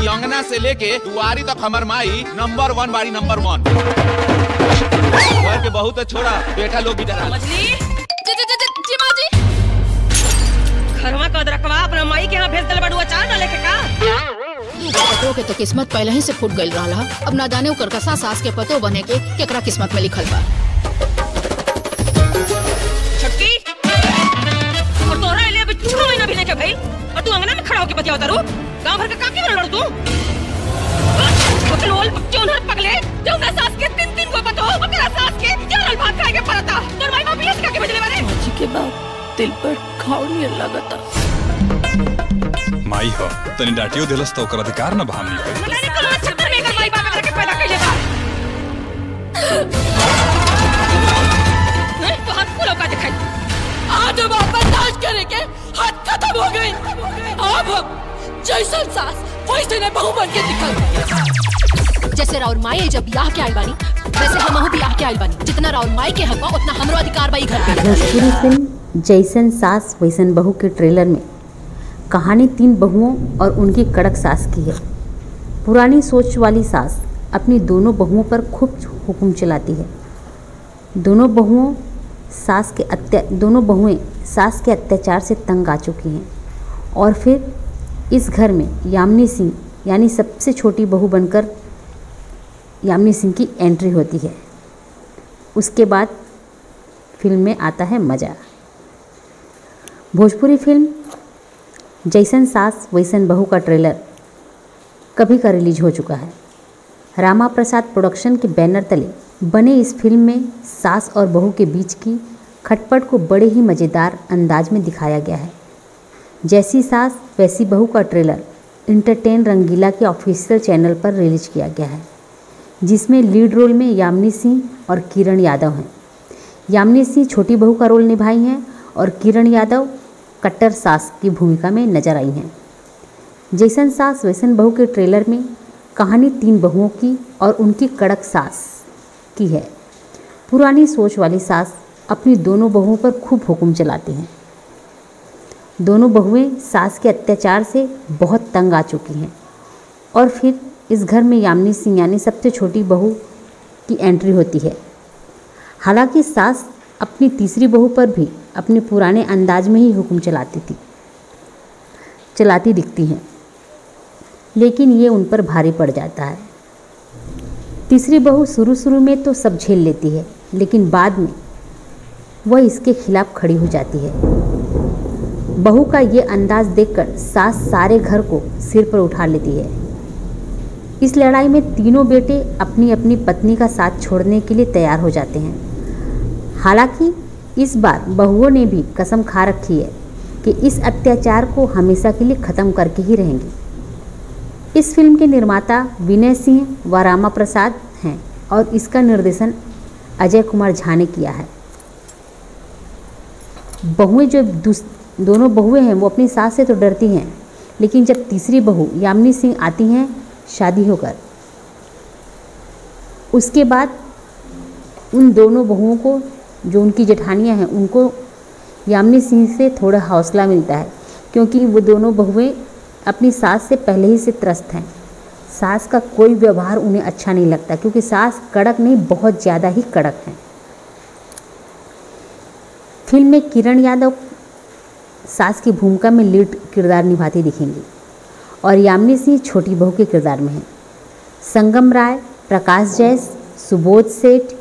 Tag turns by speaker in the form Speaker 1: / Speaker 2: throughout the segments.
Speaker 1: अंगना से लेके दुआरी तक हमर माई नंबर 1 बाड़ी, नंबर 1। घर के बहुत छोड़ा बेटा लोग भी डरा
Speaker 2: घरवा कद रखवा अपना माई के यहाँ भेज दल बड़ुआ चार न लेके का।
Speaker 3: पतो के तो किस्मत पहले ही से फूट गइल रहा। अब ना जाने ओकर का सास के पतो बने के केकरा किस्मत में लिखल बा।
Speaker 2: छक्की और तोरा ले अभी 6 महीना भी नहीं के भइल और तू अंगना में खड़ा होके बतियावत रू। गांव भर के काकी बन लड़ तू। बकलोल चोनहर पगले जो ना सास के 3 को पतो ओकरा सास के जानल भात खाए के पड़ता। तोर माई बाप ये के भेजले बारे
Speaker 3: जी के बाप दिल पर घाव नहीं लगता।
Speaker 4: माई हो तनी डाटियो दिलस तो ओकर अधिकार न भाम नहीं होई।
Speaker 2: मने निकल छत्तर में कर माई बाप के पैदा कइले बा। तो हाथ फूलों का दिखाई आज अब बर्दाश्त करे के हाथ खत्म हो गई। अब हम जैसन सास वैसे ने बहू बन के दिखल।
Speaker 3: जैसे राउर माई जब ब्याह के आइल बानी वैसे हमहू ब्याह के आइल बानी। जितना राउर माई के हक उतना हमरो अधिकार बाई घर पे।
Speaker 5: भोजपुरी फिल्म जैसन सास वैसन बहू के ट्रेलर में कहानी 3 बहुओं और उनकी कड़क सास की है। पुरानी सोच वाली सास अपनी दोनों बहुओं पर खूब हुक्म चलाती है। दोनों बहुएं सास के अत्याचार से तंग आ चुकी हैं और फिर इस घर में यामिनी सिंह यानी सबसे छोटी बहू बनकर यामिनी सिंह की एंट्री होती है। उसके बाद फिल्म में आता है मज़ा। भोजपुरी फिल्म जैसन सास वैसन बहू का ट्रेलर कभी का रिलीज हो चुका है। रामा प्रसाद प्रोडक्शन के बैनर तले बने इस फिल्म में सास और बहू के बीच की खटपट को बड़े ही मज़ेदार अंदाज में दिखाया गया है। जैसी सास वैसी बहू का ट्रेलर इंटरटेन रंगीला के ऑफिशियल चैनल पर रिलीज किया गया है, जिसमें लीड रोल में यामिनी सिंह और किरण यादव हैं। यामिनी सिंह छोटी बहू का रोल निभाई हैं और किरण यादव कट्टर सास की भूमिका में नजर आई हैं। जैसन सास वैसन बहू के ट्रेलर में कहानी 3 बहुओं की और उनकी कड़क सास की है। पुरानी सोच वाली सास अपनी दोनों बहुओं पर खूब हुक्म चलाती हैं। दोनों बहुएं सास के अत्याचार से बहुत तंग आ चुकी हैं और फिर इस घर में यामिनी सिंह यानी सबसे छोटी बहू की एंट्री होती है। हालांकि सास अपनी तीसरी बहू पर भी अपने पुराने अंदाज में ही हुक्म चलाती दिखती हैं, लेकिन ये उन पर भारी पड़ जाता है। तीसरी बहू शुरू में तो सब झेल लेती है, लेकिन बाद में वह इसके खिलाफ खड़ी हो जाती है। बहू का ये अंदाज देखकर सास सारे घर को सिर पर उठा लेती है। इस लड़ाई में तीनों बेटे अपनी अपनी पत्नी का साथ छोड़ने के लिए तैयार हो जाते हैं। हालांकि इस बार बहुओं ने भी कसम खा रखी है कि इस अत्याचार को हमेशा के लिए ख़त्म करके ही रहेंगी। इस फिल्म के निर्माता विनय सिंह व रामा प्रसाद हैं और इसका निर्देशन अजय कुमार झा ने किया है। बहुएं जो दोनों बहुएं हैं वो अपनी सास से तो डरती हैं, लेकिन जब तीसरी बहू यामिनी सिंह आती हैं शादी होकर, उसके बाद उन दोनों बहुओं को जो उनकी जेठानियां हैं उनको यामिनी सिंह से थोड़ा हौसला मिलता है, क्योंकि वो दोनों बहुएं अपनी सास से पहले ही से त्रस्त हैं। सास का कोई व्यवहार उन्हें अच्छा नहीं लगता, क्योंकि सास कड़क नहीं बहुत ज़्यादा ही कड़क हैं। फिल्म में किरण यादव सास की भूमिका में लीड किरदार निभाती दिखेंगी और यामिनी सिंह छोटी बहू के किरदार में हैं। संगम राय, प्रकाश जैस, सुबोध सेठ,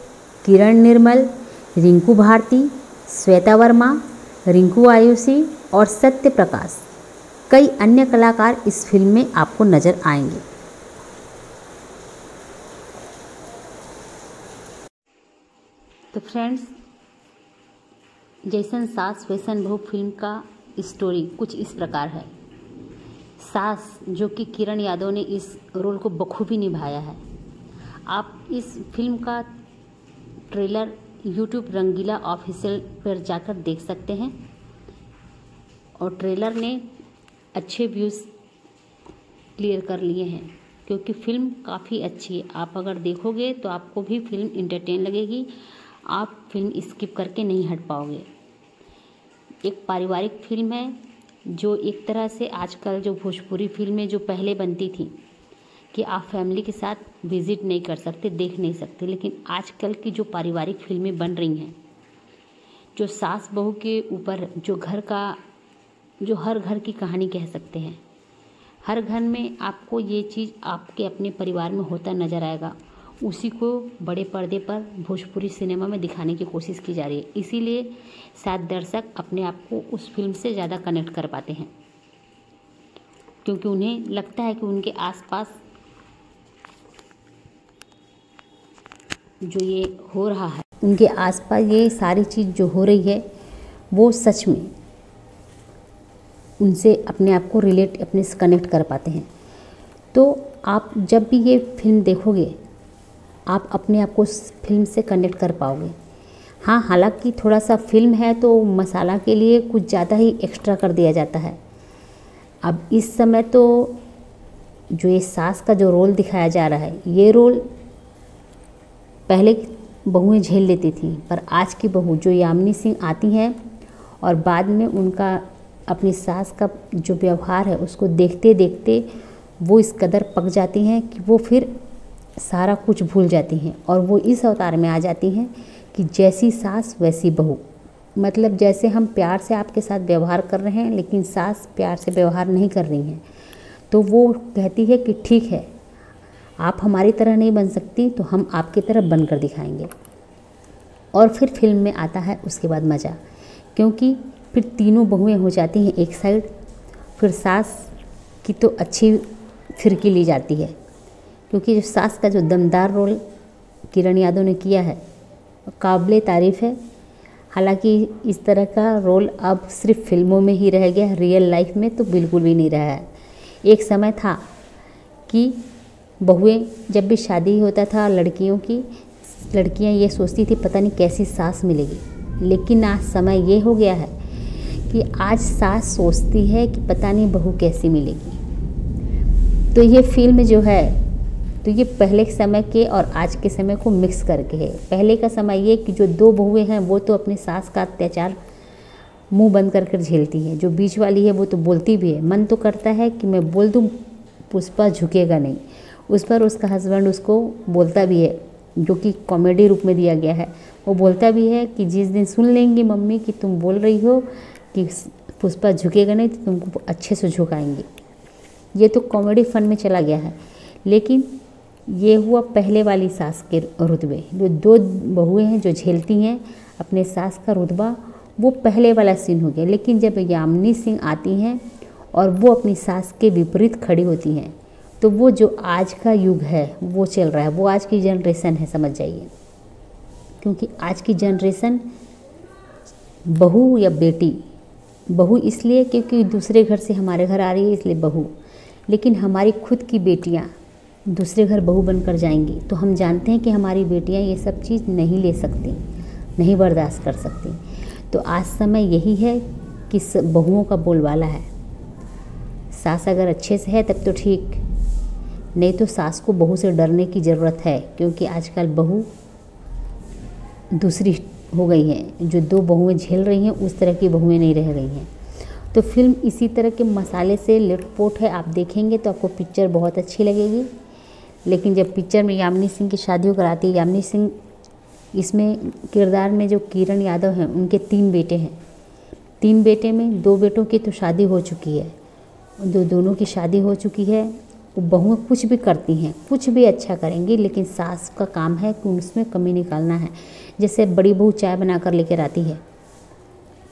Speaker 5: किरण निर्मल, रिंकू भारती, श्वेता वर्मा, रिंकू आयुषी और सत्य प्रकाश कई अन्य कलाकार इस फिल्म में आपको नजर आएंगे। तो फ्रेंड्स, जैसन सास वैसन बहू फिल्म का स्टोरी कुछ इस प्रकार है। सास जो कि किरण यादव ने इस रोल को बखूबी निभाया है। आप इस फिल्म का ट्रेलर YouTube रंगीला ऑफिशियल पर जाकर देख सकते हैं और ट्रेलर ने अच्छे व्यूज़ क्लियर कर लिए हैं, क्योंकि फ़िल्म काफ़ी अच्छी है। आप अगर देखोगे तो आपको भी फिल्म इंटरटेन लगेगी, आप फिल्म स्किप करके नहीं हट पाओगे। एक पारिवारिक फिल्म है जो एक तरह से आजकल जो भोजपुरी फिल्में जो पहले बनती थी कि आप फैमिली के साथ विजिट नहीं कर सकते, देख नहीं सकते, लेकिन आजकल की जो पारिवारिक फिल्में बन रही हैं, जो सास बहू के ऊपर, जो हर घर की कहानी कह सकते हैं, हर घर में आपको ये चीज़ आपके अपने परिवार में होता नज़र आएगा, उसी को बड़े पर्दे पर भोजपुरी सिनेमा में दिखाने की कोशिश की जा रही है। इसीलिए शायद दर्शक अपने आप को उस फिल्म से ज़्यादा कनेक्ट कर पाते हैं, क्योंकि उन्हें लगता है कि उनके आसपास जो ये हो रहा है, उनके आसपास ये सारी चीज़ जो हो रही है वो सच में उनसे अपने आप को रिलेट, अपने से कनेक्ट कर पाते हैं। तो आप जब भी ये फिल्म देखोगे आप अपने आप को उस फिल्म से कनेक्ट कर पाओगे। हाँ, हालांकि थोड़ा सा फिल्म है तो मसाला के लिए कुछ ज़्यादा ही एक्स्ट्रा कर दिया जाता है। अब इस समय तो जो ये सास का जो रोल दिखाया जा रहा है, ये रोल पहले बहुएं झेल लेती थी, पर आज की बहू जो यामिनी सिंह आती हैं और बाद में उनका अपनी सास का जो व्यवहार है उसको देखते देखते वो इस कदर पक जाती हैं कि वो फिर सारा कुछ भूल जाती हैं और वो इस अवतार में आ जाती हैं कि जैसी सास वैसी बहू। मतलब जैसे हम प्यार से आपके साथ व्यवहार कर रहे हैं लेकिन सास प्यार से व्यवहार नहीं कर रही हैं, तो वो कहती है कि ठीक है, आप हमारी तरह नहीं बन सकती तो हम आपकी तरह बनकर दिखाएंगे। और फिर फिल्म में आता है उसके बाद मज़ा, क्योंकि फिर तीनों बहुएं हो जाती हैं एक साइड। फिर सास की तो अच्छी फिरकी ली जाती है, क्योंकि जो सास का जो दमदार रोल किरण यादव ने किया है काबिले तारीफ़ है। हालांकि इस तरह का रोल अब सिर्फ फिल्मों में ही रह गया, रियल लाइफ में तो बिल्कुल भी नहीं रहा है। एक समय था कि बहुएं जब भी शादी होता था लड़कियां ये सोचती थी पता नहीं कैसी सास मिलेगी, लेकिन आज समय ये हो गया है कि आज सास सोचती है कि पता नहीं बहू कैसी मिलेगी। तो ये फिल्म जो है तो ये पहले के समय के और आज के समय को मिक्स करके है। पहले का समय ये कि जो दो बहुएं हैं वो तो अपनी सास का अत्याचार मुंह बंद कर झेलती है, जो बीच वाली है वो तो बोलती भी है, मन तो करता है कि मैं बोल दूँ पुष्पा झुकेगा नहीं। उस पर उसका हस्बैंड उसको बोलता भी है, जो कि कॉमेडी रूप में दिया गया है। वो बोलता भी है कि जिस दिन सुन लेंगी मम्मी कि तुम बोल रही हो कि पुष्पा झुकेगा नहीं तो तुमको अच्छे से झुकाएंगे। ये तो कॉमेडी फन में चला गया है। लेकिन ये हुआ पहले वाली सास के रुतबे। जो दो बहुएं हैं जो झेलती हैं अपने सास का रुतबा, वो पहले वाला सीन हो गया। लेकिन जब यामिनी सिंह आती हैं और वो अपनी सास के विपरीत खड़ी होती हैं, तो वो जो आज का युग है वो चल रहा है, वो आज की जनरेशन है, समझ जाइए। क्योंकि आज की जनरेशन बहू या बेटी, बहू इसलिए क्योंकि दूसरे घर से हमारे घर आ रही है इसलिए बहू, लेकिन हमारी खुद की बेटियां दूसरे घर बहू बनकर जाएंगी तो हम जानते हैं कि हमारी बेटियां ये सब चीज़ नहीं ले सकती, नहीं बर्दाश्त कर सकती। तो आज समय यही है कि बहुओं का बोलबाला है। सास अगर अच्छे से है तब तो ठीक, नहीं तो सास को बहू से डरने की ज़रूरत है, क्योंकि आजकल बहू दूसरी हो गई हैं। जो दो बहुएं झेल रही हैं उस तरह की बहुएं नहीं रह गई हैं। तो फिल्म इसी तरह के मसाले से लिटपोट है। आप देखेंगे तो आपको पिक्चर बहुत अच्छी लगेगी। लेकिन जब पिक्चर में यामिनी सिंह की शादी होकर आती है, यामिनी सिंह इसमें किरदार में जो किरण यादव हैं उनके 3 बेटे हैं। 3 बेटे में 2 बेटों की तो शादी हो चुकी है, जो दोनों की शादी हो चुकी है। वो बहुएं कुछ भी करती हैं, कुछ भी अच्छा करेंगी, लेकिन सास का काम है कि उसमें कमी निकालना है। जैसे बड़ी बहू चाय बना कर लेकर आती है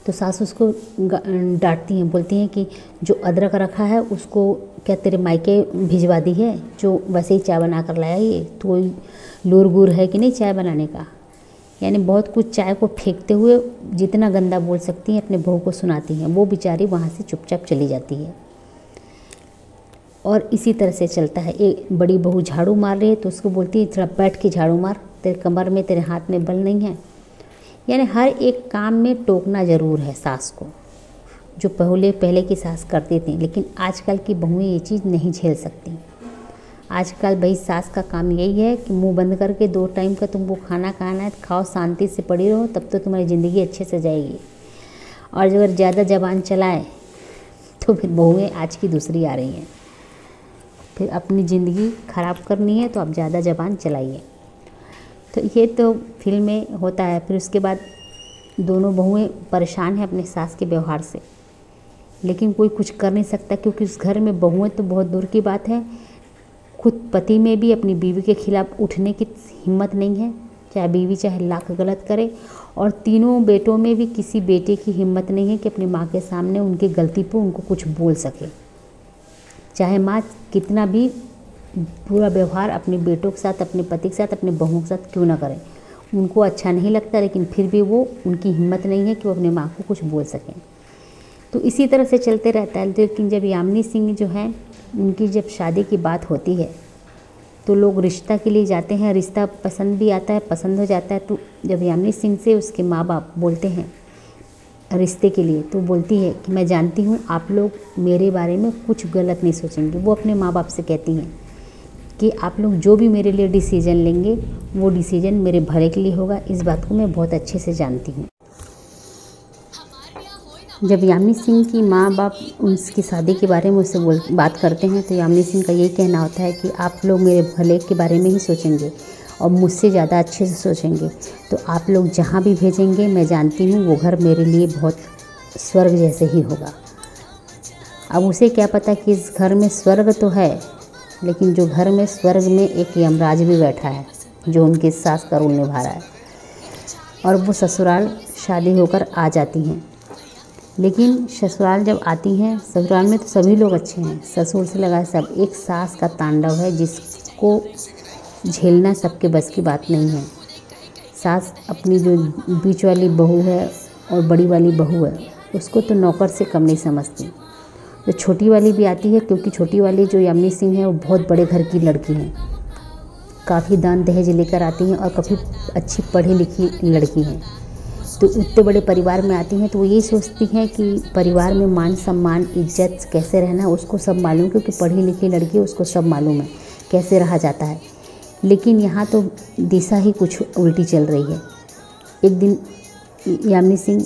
Speaker 5: तो सास उसको डांटती हैं, बोलती हैं कि जो अदरक रखा है उसको क्या तेरे मायके भिजवा दी है, जो वैसे ही चाय बना कर लाया, ये तो लूर गुर है कि नहीं चाय बनाने का। यानी बहुत कुछ चाय को फेंकते हुए जितना गंदा बोल सकती हैं अपने बहू को सुनाती हैं। वो बेचारी वहाँ से चुपचाप चली जाती है। और इसी तरह से चलता है। एक बड़ी बहू झाड़ू मार रही है तो उसको बोलती है थोड़ा बैठ के झाड़ू मार, तेरे कमर में तेरे हाथ में बल नहीं है। यानी हर एक काम में टोकना ज़रूर है सास को, जो पहले की सास करती थी। लेकिन आजकल की बहुएं ये चीज़ नहीं झेल सकती। आजकल भाई सास का काम यही है कि मुंह बंद करके 2 टाइम का तुमको खाना खाना है, खाओ, शांति से पड़ी रहो, तब तो तुम्हारी ज़िंदगी अच्छे से जाएगी। और अगर ज़्यादा ज़बान चलाए तो फिर बहुएं आज की दूसरी आ रही हैं। फिर अपनी ज़िंदगी ख़राब करनी है तो आप ज़्यादा ज़बान चलाइए। तो ये तो फिल्म में होता है। फिर उसके बाद दोनों बहुएं परेशान हैं अपने सास के व्यवहार से, लेकिन कोई कुछ कर नहीं सकता क्योंकि उस घर में बहुएं तो बहुत दूर की बात है, खुद पति में भी अपनी बीवी के खिलाफ उठने की हिम्मत नहीं है, चाहे बीवी चाहे लाख गलत करे। और तीनों बेटों में भी किसी बेटे की हिम्मत नहीं है कि अपनी माँ के सामने उनकी गलती पर उनको कुछ बोल सके, चाहे माँ कितना भी बुरा व्यवहार अपने बेटों के साथ, अपने पति के साथ, अपने बहुओं के साथ क्यों ना करें, उनको अच्छा नहीं लगता, लेकिन फिर भी वो उनकी हिम्मत नहीं है कि वो अपनी माँ को कुछ बोल सकें। तो इसी तरह से चलते रहता है। लेकिन जब यामिनी सिंह जो हैं, उनकी जब शादी की बात होती है तो लोग रिश्ता के लिए जाते हैं, रिश्ता पसंद भी आता है, पसंद हो जाता है। तो जब यामिनी सिंह से उसके माँ बाप बोलते हैं रिश्ते के लिए, तो बोलती है कि मैं जानती हूँ आप लोग मेरे बारे में कुछ गलत नहीं सोचेंगे। वो अपने माँ बाप से कहती हैं कि आप लोग जो भी मेरे लिए डिसीजन लेंगे वो डिसीजन मेरे भले के लिए होगा, इस बात को मैं बहुत अच्छे से जानती हूँ। जब यामिनी सिंह की माँ बाप उसकी शादी के बारे में उससे बात करते हैं तो यामिनी सिंह का यही कहना होता है कि आप लोग मेरे भले के बारे में ही सोचेंगे और मुझसे ज़्यादा अच्छे से सोचेंगे, तो आप लोग जहाँ भी भेजेंगे मैं जानती हूँ वो घर मेरे लिए बहुत स्वर्ग जैसे ही होगा। अब उसे क्या पता कि इस घर में स्वर्ग तो है, लेकिन जो घर में स्वर्ग में एक यमराज भी बैठा है जो उनकी सास का रोल निभा रहा है। और वो ससुराल शादी होकर आ जाती हैं, लेकिन ससुराल जब आती हैं, ससुराल में तो सभी लोग अच्छे हैं, ससुर से लगा सब, एक सास का तांडव है जिसको झेलना सबके बस की बात नहीं है। सास अपनी जो बीच वाली बहू है और बड़ी वाली बहू है उसको तो नौकर से कम नहीं समझती। जो छोटी वाली भी आती है, क्योंकि छोटी वाली जो यामिनी सिंह है वो बहुत बड़े घर की लड़की है, काफ़ी दान दहेज लेकर आती हैं और काफ़ी अच्छी पढ़ी लिखी लड़की हैं। तो इतने बड़े परिवार में आती हैं तो वो यही सोचती हैं कि परिवार में मान सम्मान इज्जत कैसे रहना उसको सब मालूम, क्योंकि पढ़ी लिखी लड़की उसको सब मालूम है कैसे रहा जाता है। लेकिन यहाँ तो दिशा ही कुछ उल्टी चल रही है। एक दिन यामिनी सिंह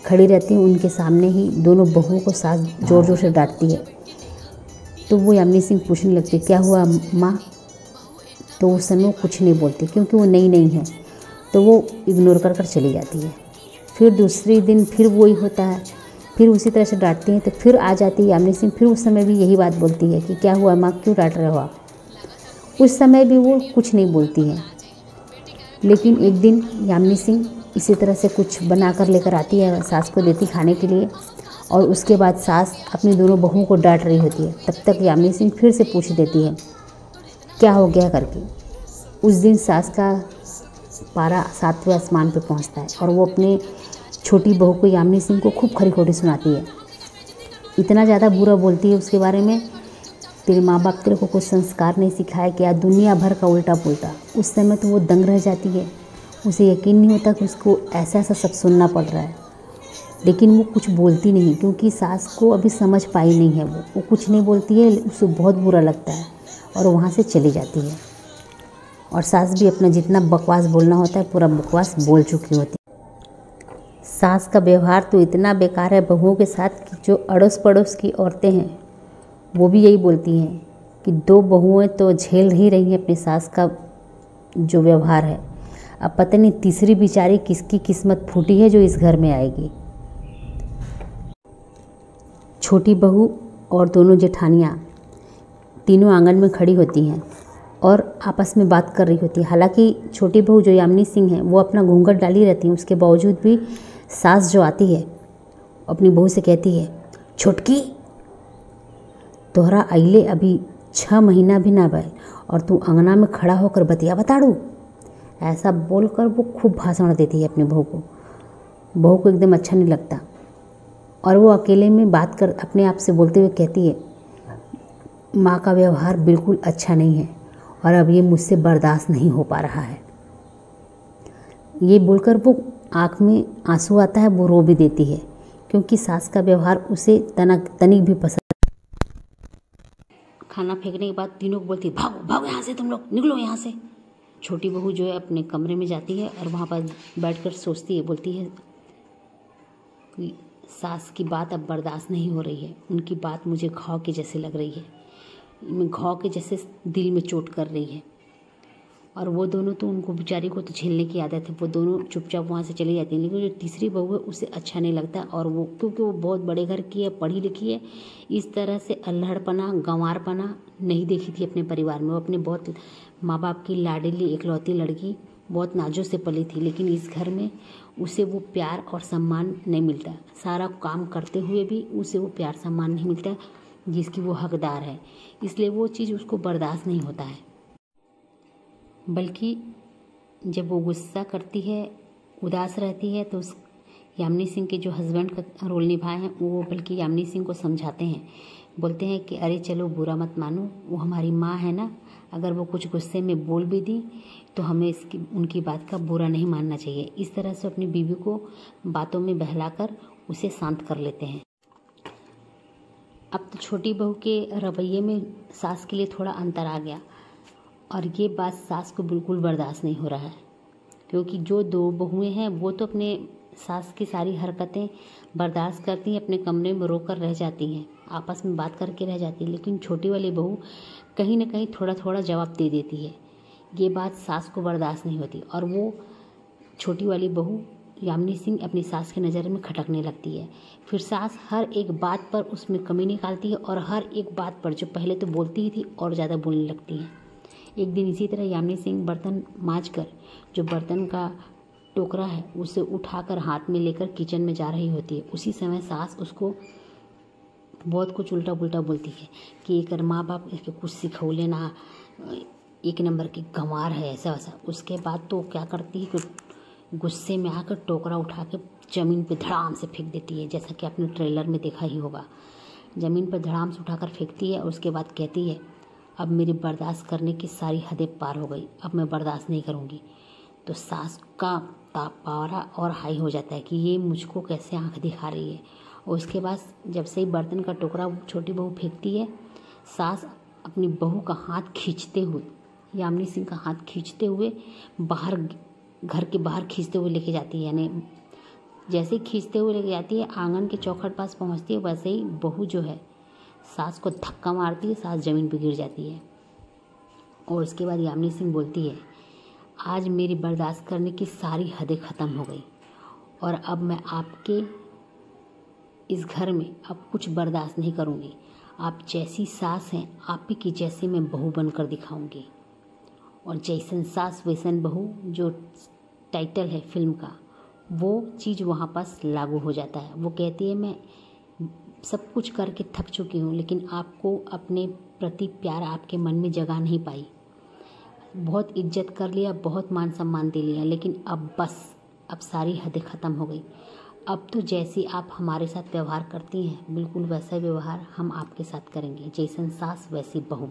Speaker 5: खड़ी रहती हैं, उनके सामने ही दोनों बहुओं को सास ज़ोर ज़ोर से डांटती है। तो वो यामिनी सिंह पूछने लगती क्या हुआ माँ, तो उस समय वो कुछ नहीं बोलती क्योंकि वो नई है, तो वो इग्नोर कर कर चली जाती है। फिर दूसरे दिन फिर वही होता है, फिर उसी तरह से डांटती हैं, तो फिर आ जाती है यामिनी सिंह, फिर उस समय भी यही बात बोलती है कि क्या हुआ माँ, क्यों डांट रहे हो आप। उस समय भी वो कुछ नहीं बोलती हैं। लेकिन एक दिन यामिनी सिंह इसी तरह से कुछ बना कर लेकर आती है, सास को देती खाने के लिए, और उसके बाद सास अपनी दोनों बहुओं को डांट रही होती है। तब तक यामिनी सिंह फिर से पूछ देती है क्या हो गया करके। उस दिन सास का पारा 7वें आसमान पे पहुंचता है और वो अपने छोटी बहू को यामिनी सिंह को खूब खरी खोटी सुनाती है, इतना ज़्यादा बुरा बोलती है उसके बारे में, तेरे माँ बाप तेरे को कुछ संस्कार नहीं सिखाया क्या, दुनिया भर का उल्टा पुल्टा। उस समय तो वो दंग रह जाती है, उसे यकीन नहीं होता कि उसको ऐसा ऐसा सब सुनना पड़ रहा है। लेकिन वो कुछ बोलती नहीं क्योंकि सास को अभी समझ पाई नहीं है, वो कुछ नहीं बोलती है, उसे बहुत बुरा लगता है और वहाँ से चली जाती है। और सास भी अपना जितना बकवास बोलना होता है पूरा बकवास बोल चुकी होती है। सास का व्यवहार तो इतना बेकार है बहुओं के साथ कि जो अड़ोस पड़ोस की औरतें हैं वो भी यही बोलती हैं कि 2 बहुएं तो झेल ही रही हैं अपनी सास का जो व्यवहार है, अब पता नहीं तीसरी बेचारी किसकी किस्मत फूटी है जो इस घर में आएगी। छोटी बहू और दोनों जेठानियाँ तीनों आंगन में खड़ी होती हैं और आपस में बात कर रही होती है। हालांकि छोटी बहू जो यामिनी सिंह है वो अपना घूंघट डाली रहती है, उसके बावजूद भी सास जो आती है अपनी बहू से कहती है छोटकी तोहरा अइले अभी 6 महीना भी ना भइल और तू अंगना में खड़ा होकर बतिया बताड़ू। ऐसा बोलकर वो खूब भाषण देती है अपनी बहू को। बहू को एकदम अच्छा नहीं लगता और वो अकेले में बात कर अपने आप से बोलते हुए कहती है माँ का व्यवहार बिल्कुल अच्छा नहीं है और अब ये मुझसे बर्दाश्त नहीं हो पा रहा है। ये बोलकर वो आँख में आंसू आता है, वो रो भी देती है क्योंकि सास का व्यवहार उसे तनिक भी पसंद। खाना फेंकने के बाद तीनों को बोलती है भागो भागो यहाँ से, तुम लोग निकलो यहाँ से। छोटी बहू जो है अपने कमरे में जाती है और वहाँ पर बैठकर सोचती है, बोलती है कि सास की बात अब बर्दाश्त नहीं हो रही है, उनकी बात मुझे घाव के जैसे लग रही है। में घाव के जैसे दिल में चोट कर रही है। और वो दोनों तो, उनको बेचारी को तो झेलने की आदत है, वो दोनों चुपचाप वहाँ से चली जाती हैं। लेकिन जो तीसरी बहू है उसे अच्छा नहीं लगता, और वो क्योंकि वो बहुत बड़े घर की है, पढ़ी लिखी है, इस तरह से अल्हड़पना, गंवारपना नहीं देखी थी अपने परिवार में। वो अपने बहुत माँ बाप की लाडली इकलौती लड़की, बहुत नाजों से पली थी, लेकिन इस घर में उसे वो प्यार और सम्मान नहीं मिलता। सारा काम करते हुए भी उसे वो प्यार सम्मान नहीं मिलता जिसकी वो हकदार है, इसलिए वो चीज़ उसको बर्दाश्त नहीं होता है। बल्कि जब वो गुस्सा करती है, उदास रहती है, तो उस यामिनी सिंह के जो हस्बैंड का रोल निभाए हैं वो बल्कि यामिनी सिंह को समझाते हैं, बोलते हैं कि अरे चलो बुरा मत मानो, वो हमारी माँ है ना, अगर वो कुछ गुस्से में बोल भी दी तो हमें इसकी उनकी बात का बुरा नहीं मानना चाहिए। इस तरह से अपनी बीवी को बातों में बहलाकर उसे शांत कर लेते हैं। अब तो छोटी बहू के रवैये में सास के लिए थोड़ा अंतर आ गया, और ये बात सास को बिल्कुल बर्दाश्त नहीं हो रहा है, क्योंकि जो दो बहुएं हैं वो तो अपने सास की सारी हरकतें बर्दाश्त करती हैं, अपने कमरे में रोकर रह जाती हैं, आपस में बात करके रह जाती है, लेकिन छोटी वाली बहू कहीं ना कहीं थोड़ा थोड़ा जवाब दे देती है। ये बात सास को बर्दाश्त नहीं होती, और वो छोटी वाली बहू यामिनी सिंह अपनी सास की नज़र में खटकने लगती है। फिर सास हर एक बात पर उसमें कमी निकालती है, और हर एक बात पर जो पहले तो बोलती ही थी और ज़्यादा बोलने लगती है। एक दिन इसी तरह यामिनी सिंह बर्तन मांजकर जो बर्तन का टोकरा है उसे उठाकर हाथ में लेकर किचन में जा रही होती है। उसी समय सास उसको बहुत कुछ उल्टा पुल्टा बोलती है कि एक माँ बाप इसके कुछ सिखौले ना, एक नंबर की गंवार है, ऐसा वैसा। उसके बाद तो क्या करती है कि गुस्से में आकर टोकरा उठा के ज़मीन पे धड़ाम से फेंक देती है, जैसा कि आपने ट्रेलर में देखा ही होगा। ज़मीन पर धड़ाम से उठाकर फेंकती है और उसके बाद कहती है अब मेरी बर्दाश्त करने की सारी हदें पार हो गई, अब मैं बर्दाश्त नहीं करूँगी। तो सास का पारा और हाई हो जाता है कि ये मुझको कैसे आंख दिखा रही है। और उसके बाद जब से ही बर्तन का टुकड़ा छोटी बहू फेंकती है, सास अपनी बहू का हाथ खींचते हुए, यामिनी सिंह का हाथ खींचते हुए बाहर, घर के बाहर खींचते हुए लेके जाती है। यानी जैसे ही खींचते हुए लेके जाती है, आंगन के चौखट पास पहुंचती है, वैसे ही बहू जो है सास को धक्का मारती है, सास ज़मीन पर गिर जाती है। और उसके बाद यामिनी सिंह बोलती है आज मेरी बर्दाश्त करने की सारी हदें ख़त्म हो गई, और अब मैं आपके इस घर में अब कुछ बर्दाश्त नहीं करूँगी। आप जैसी सास हैं, आप ही की जैसी मैं बहू बनकर दिखाऊंगी। और जैसन सास वैसन बहू जो टाइटल है फिल्म का, वो चीज़ वहाँ पास लागू हो जाता है। वो कहती है मैं सब कुछ करके थक चुकी हूँ, लेकिन आपको अपने प्रति प्यार आपके मन में जगा नहीं पाई। बहुत इज्जत कर लिया, बहुत मान सम्मान दे लिया, लेकिन अब बस, अब सारी हदें ख़त्म हो गई। अब तो जैसी आप हमारे साथ व्यवहार करती हैं, बिल्कुल वैसा व्यवहार हम आपके साथ करेंगे। जैसन सास वैसी बहू।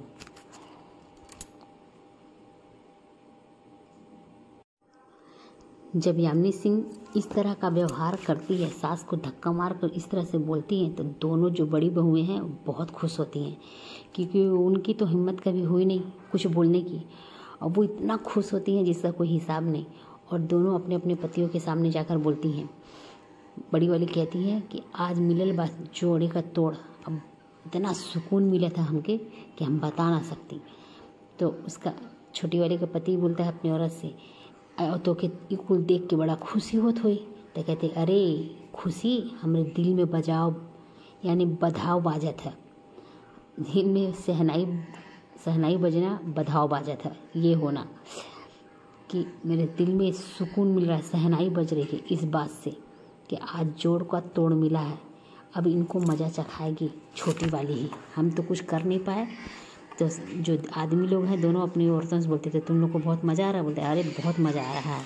Speaker 5: जब यामिनी सिंह इस तरह का व्यवहार करती है, सास को धक्का मार कर इस तरह से बोलती हैं, तो दोनों जो बड़ी बहुएं हैं बहुत खुश होती हैं, क्योंकि उनकी तो हिम्मत कभी हुई नहीं कुछ बोलने की, और वो इतना खुश होती हैं जिसका कोई हिसाब नहीं। और दोनों अपने अपने पतियों के सामने जाकर बोलती हैं। बड़ी वाली कहती है कि आज मिलल बा जोड़े का तोड़, अब इतना सुकून मिला था हमके कि हम बता ना सकती। तो उसका छोटी वाली का पति बोलता है अपनी औरत से, तो के कुल देख के बड़ा खुशी होत हुई। तो कहते अरे खुशी हमरे दिल में बजाओ, यानी बधाव बाजत है, दिल में सहनाई बजना, बधाव बाजत है। ये होना कि मेरे दिल में सुकून मिल रहा है, सहनाई बज रही है इस बात से कि आज जोड़ का तोड़ मिला है। अब इनको मज़ा चखाएगी छोटी वाली ही, हम तो कुछ कर नहीं पाए। तो जो आदमी लोग हैं दोनों अपनी औरतों से बोलते थे तुम लोग को बहुत मज़ा आ रहा है, बोलते अरे बहुत मज़ा आ रहा है।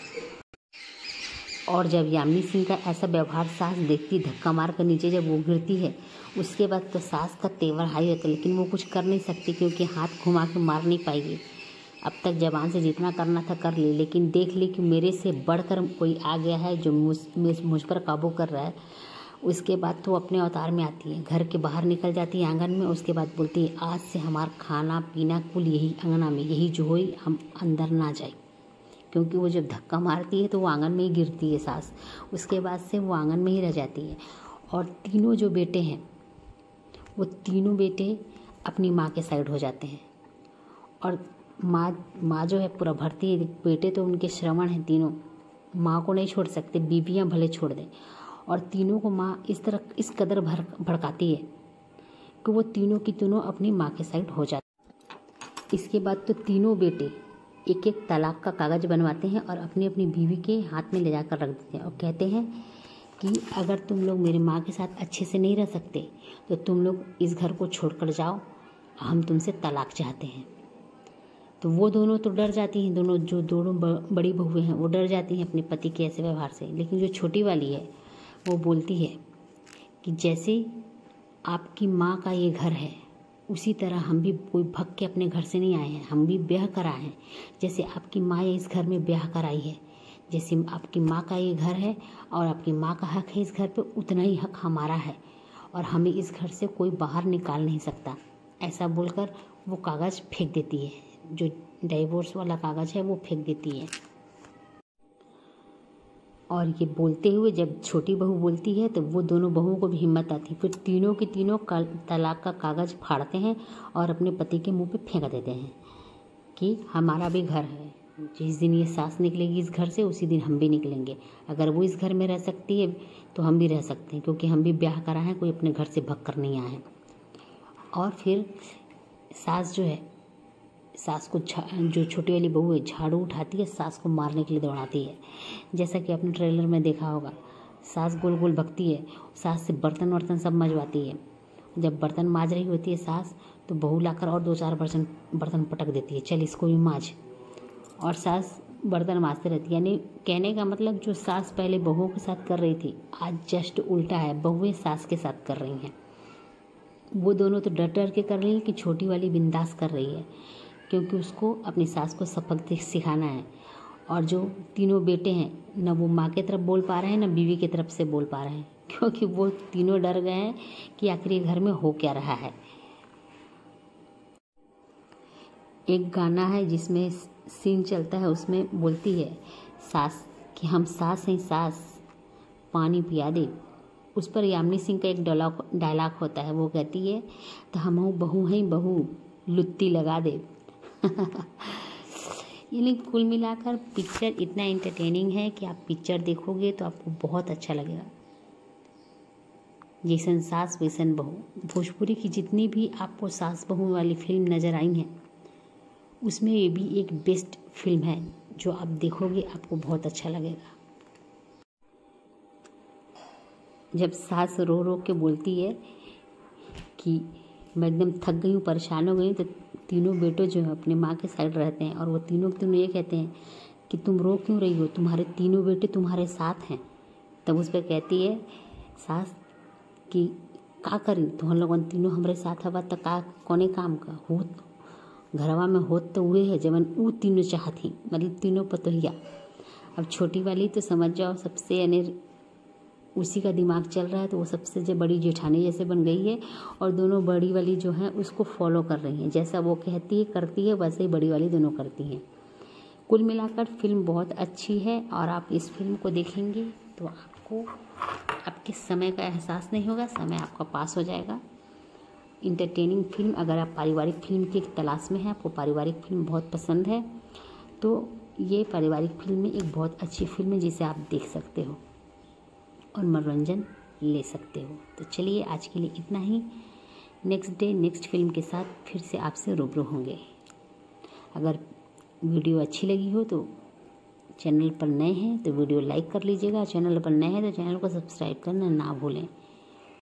Speaker 5: और जब यामिनी सिंह का ऐसा व्यवहार सास देखती, धक्का मार कर नीचे जब वो गिरती है, उसके बाद तो सास का तेवर हाई होता है, लेकिन वो कुछ कर नहीं सकती क्योंकि हाथ घुमा के मार नहीं पाएगी। अब तक जबान से जितना करना था कर ली, लेकिन देख ली कि मेरे से बढ़कर कोई आ गया है जो मुझ पर काबू कर रहा है। उसके बाद तो अपने अवतार में आती है, घर के बाहर निकल जाती है आंगन में। उसके बाद बोलती है आज से हमारा खाना पीना कुल यही अंगना में, यही जो होई, हम अंदर ना जाए। क्योंकि वो जब धक्का मारती है तो वो आंगन में ही गिरती है सास। उसके बाद से वो आंगन में ही रह जाती है। और तीनों जो बेटे हैं वो तीनों बेटे अपनी माँ के साइड हो जाते हैं। और माँ जो है पूरा भरती है, बेटे तो उनके श्रवण हैं तीनों, माँ को नहीं छोड़ सकते, बीवियाँ भले छोड़ दें। और तीनों को माँ इस कदर भड़काती है कि वो तीनों की तीनों अपनी माँ के साइड हो जाते। इसके बाद तो तीनों बेटे एक एक तलाक का कागज़ बनवाते हैं और अपनी अपनी बीवी के हाथ में ले जाकर रख देते हैं और कहते हैं कि अगर तुम लोग मेरी माँ के साथ अच्छे से नहीं रह सकते तो तुम लोग इस घर को छोड़कर जाओ, हम तुमसे तलाक चाहते हैं। तो वो दोनों तो डर जाती हैं, दोनों बड़ी बहुएं हैं वो डर जाती हैं अपने पति के ऐसे व्यवहार से। लेकिन जो छोटी वाली है वो बोलती है कि जैसे आपकी माँ का ये घर है उसी तरह हम भी कोई भग के अपने घर से नहीं आए हैं, हम भी ब्याह करा है। जैसे आपकी माँ इस घर में ब्याह कराई है, जैसे आपकी माँ का ये घर है और आपकी माँ का हक है इस घर पे, उतना ही हक हमारा है और हमें इस घर से कोई बाहर निकाल नहीं सकता। ऐसा बोलकर वो कागज़ फेंक देती है, जो डाइवोर्स वाला कागज़ है वो फेंक देती है। और ये बोलते हुए जब छोटी बहू बोलती है तो वो दोनों बहुओं को भी हिम्मत आती है। फिर तीनों के तीनों तलाक का कागज़ फाड़ते हैं और अपने पति के मुंह पे फेंक देते हैं कि हमारा भी घर है, जिस दिन ये सास निकलेगी इस घर से उसी दिन हम भी निकलेंगे। अगर वो इस घर में रह सकती है तो हम भी रह सकते हैं, क्योंकि हम भी ब्याह करा है, कोई अपने घर से भग कर नहीं आए। और फिर सास जो है, सास को जो छोटी वाली बहू है झाड़ू उठाती है, सास को मारने के लिए दौड़ाती है। जैसा कि आपने ट्रेलर में देखा होगा, सास गोल गोल भगती है, सास से बर्तन वर्तन सब मजवाती है। जब बर्तन माज रही होती है सास तो बहू लाकर और 2-4 बर्तन पटक देती है, चल इसको भी माज। और सास बर्तन माजते रहती है। यानी कहने का मतलब जो सास पहले बहुओं के साथ कर रही थी आज जस्ट उल्टा है, बहुएं सास के साथ कर रही हैं। वो दोनों तो डर डर के कर रही है कि छोटी वाली बिंदास कर रही है, क्योंकि उसको अपनी सास को सबक सिखाना है। और जो तीनों बेटे हैं न वो माँ की तरफ बोल पा रहे हैं न बीवी की तरफ से बोल पा रहे हैं, क्योंकि वो तीनों डर गए हैं कि आखिर ये घर में हो क्या रहा है। एक गाना है जिसमें सीन चलता है, उसमें बोलती है सास कि हम सास हैं सास पानी पिया दे। उस पर यामिनी सिंह का एक डायलॉग होता है, वो कहती है तो हम बहू हैं बहू लुत्ती लगा दे। यानी कुल मिलाकर पिक्चर इतना एंटरटेनिंग है कि आप पिक्चर देखोगे तो आपको बहुत अच्छा लगेगा। जैसन सास वैसन बहू, भोजपुरी की जितनी भी आपको सास बहू वाली फिल्म नज़र आई हैं उसमें ये भी एक बेस्ट फिल्म है, जो आप देखोगे आपको बहुत अच्छा लगेगा। जब सास रो रो के बोलती है कि मैं एकदम थक गई हूँ, परेशान हो गई, तो तीनों बेटों जो है अपने माँ के साइड रहते हैं और वो तीनों ये कहते हैं कि तुम रो क्यों रही हो, तुम्हारे तीनों बेटे तुम्हारे साथ हैं। तब उस पर कहती है सास कि का करी तो हम लोगन तीनों हमारे साथ हवा तो का कोने काम का हो, घरवा में होत तो हुए है जवन वो तीनों चाहती, मतलब तीनों पतोहिया। अब छोटी वाली तो समझ जाओ सबसे यानी उसी का दिमाग चल रहा है, तो वो सबसे जो बड़ी जेठानी जैसे बन गई है और दोनों बड़ी वाली जो है उसको फॉलो कर रही हैं, जैसा वो कहती है करती है वैसे ही बड़ी वाली दोनों करती हैं। कुल मिलाकर फिल्म बहुत अच्छी है और आप इस फिल्म को देखेंगे तो आपको आपके समय का एहसास नहीं होगा, समय आपका पास हो जाएगा। इंटरटेनिंग फिल्म, अगर आप पारिवारिक फिल्म की तलाश में हैं, आपको पारिवारिक फिल्म बहुत पसंद है तो ये पारिवारिक फिल्म में एक बहुत अच्छी फिल्म है जिसे आप देख सकते हो और मनोरंजन ले सकते हो। तो चलिए आज के लिए इतना ही। नेक्स्ट डे नेक्स्ट फिल्म के साथ फिर से आपसे रूबरू होंगे। अगर वीडियो अच्छी लगी हो तो चैनल पर नए हैं तो वीडियो लाइक कर लीजिएगा, चैनल पर नए हैं तो चैनल को सब्सक्राइब करना ना भूलें।